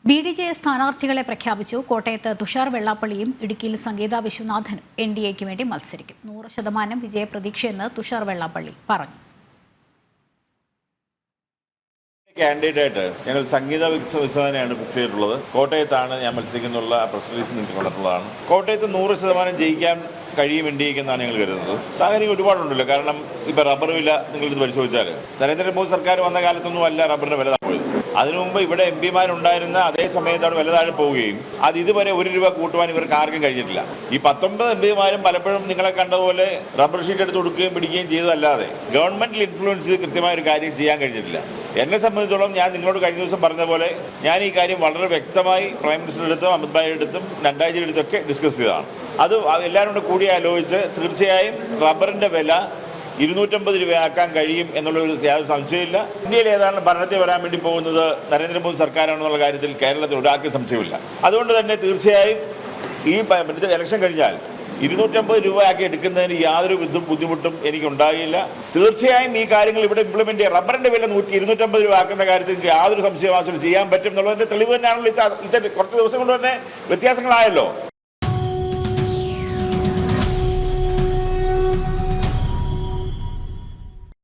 BDJ സ്ഥാനാർത്ഥികളെ പ്രഖ്യാപിച്ചു. കോട്ടയത്ത് തുഷാർ വെള്ളാപ്പള്ളിയും ഇടുക്കിയിൽ സംഗീത വിശ്വനാഥനും NDAയ്ക്ക് വേണ്ടി മത്സരിക്കും. 100% വിജയപ്രതീക്ഷയെന്ന് തുഷാർ വെള്ളാപ്പള്ളി പറഞ്ഞു. കാൻഡിഡേറ്റ് ഞങ്ങൾ സംഗീത വിശ്വനാഥനെയാണ് ഫിക്സ് ചെയ്തിട്ടുള്ളത്. കോട്ടയത്താണ് ഞാൻ മത്സരിക്കുന്നുള്ള പ്രസ് റിലീസ് നിങ്ങൾക്ക് കൊണ്ടിട്ടുള്ളതാണ്. കോട്ടയത്ത് 100% ജയിക്കാൻ കഴിയും NDAയ്ക്ക് എന്നാണ് ഞങ്ങൾ കരുതുന്നത്. സാഹചര്യം ഒരുപാടുണ്ടല്ലോ. കാരണം ഇപ്പോൾ റബ്ബർ വില നിങ്ങളിത് പരിശോധിച്ചാൽ നരേന്ദ്രമോദി സർക്കാർ വന്ന കാലത്തൊന്നും അല്ല റബ്ബറിൻ്റെ വില പോയത്. അതിനു മുമ്പ് ഇവിടെ MPമാരുണ്ടായിരുന്ന അതേ സമയത്ത് അവിടെ വില താഴെ പോവുകയും അത് ഇതുവരെ ₹1 കൂട്ടുവാൻ ഇവർക്ക് ആർക്കും കഴിഞ്ഞിട്ടില്ല. ഈ 19 MPമാരും പലപ്പോഴും നിങ്ങളെ കണ്ടതുപോലെ റബ്ബർ ഷീറ്റ് എടുത്ത് കൊടുക്കുകയും പിടിക്കുകയും ചെയ്തതല്ലാതെ ഗവൺമെന്റിൽ ഇൻഫ്ലുവൻസ് കൃത്യമായ ഒരു കാര്യം ചെയ്യാൻ കഴിഞ്ഞിട്ടില്ല. എന്നെ സംബന്ധിച്ചോളം ഞാൻ നിങ്ങളോട് കഴിഞ്ഞ ദിവസം പറഞ്ഞ പോലെ ഞാൻ ഈ കാര്യം വളരെ വ്യക്തമായി പ്രൈം മിനിസ്റ്ററുടെ അടുത്തും അമിത് ഭായിയുടെ അടുത്തും നഡ്ഡാജിയുടെ അടുത്തൊക്കെ ഡിസ്കസ് ചെയ്തതാണ്. അത് എല്ലാവരും കൂടി ആലോചിച്ച് തീർച്ചയായും റബ്ബറിന്റെ വില 250 രൂപയാക്കാൻ കഴിയും എന്നുള്ളൊരു യാതൊരു സംശയമില്ല. ഇന്ത്യയിൽ ഏതാണ് ഭരണത്തിൽ വരാൻ വേണ്ടി പോകുന്നത് നരേന്ദ്രമോദി സർക്കാരാണെന്നുള്ള കാര്യത്തിൽ കേരളത്തിൽ ഒരാൾക്കും സംശയമില്ല. അതുകൊണ്ട് തന്നെ തീർച്ചയായും ഈ ഇലക്ഷൻ കഴിഞ്ഞാൽ 250 രൂപയാക്കി എടുക്കുന്നതിന് യാതൊരു ബുദ്ധിമുട്ടും എനിക്കുണ്ടാകില്ല. തീർച്ചയായും ഈ കാര്യങ്ങൾ ഇവിടെ ഇംപ്ലിമെന്റ് ചെയ്യാം. റബ്ബറിന്റെ വില 250 രൂപ ആക്കുന്ന കാര്യത്തിൽ യാതൊരു സംശയവാസവും ചെയ്യാൻ പറ്റും എന്നുള്ളതിന്റെ തെളിവ് തന്നെയാണല്ലോ. കുറച്ച് ദിവസം കൊണ്ട് തന്നെ വ്യത്യാസങ്ങളായല്ലോ.